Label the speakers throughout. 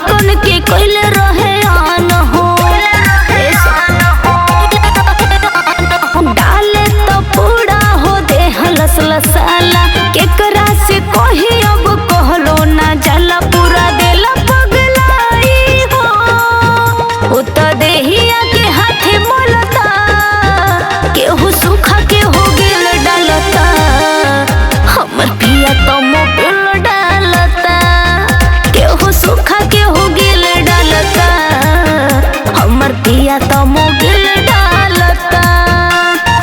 Speaker 1: लइकन के कइले रहे आन हो डाले तो पूरा हो दे हलस लसाला केकरा से कही अब कहलो ना जाला पूरा देला पगलाई हो उत देहिया के हाथे मोलता केहू सूखा के हो गेल डालता हमर पिया तो मोबिल डालता केहू सूखा के हो गेल डालता हमर पिया तो मोबिल डालता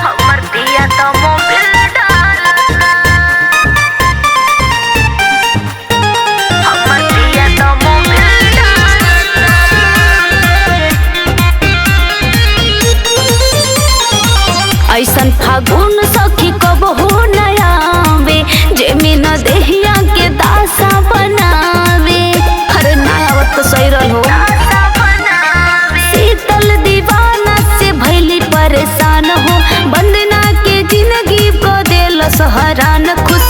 Speaker 1: हमर पिया तो मोबिल डालता हमर पिया तो मोबिल डालता ऐसन फागुन सखी कब हो नयावे जेमिन देहिया के दासा बनावे हर नयावत तो सैरल हो शीतल दीवाना से भैली परेशान हो बंदना के जिंदगी को देल सहरान खुश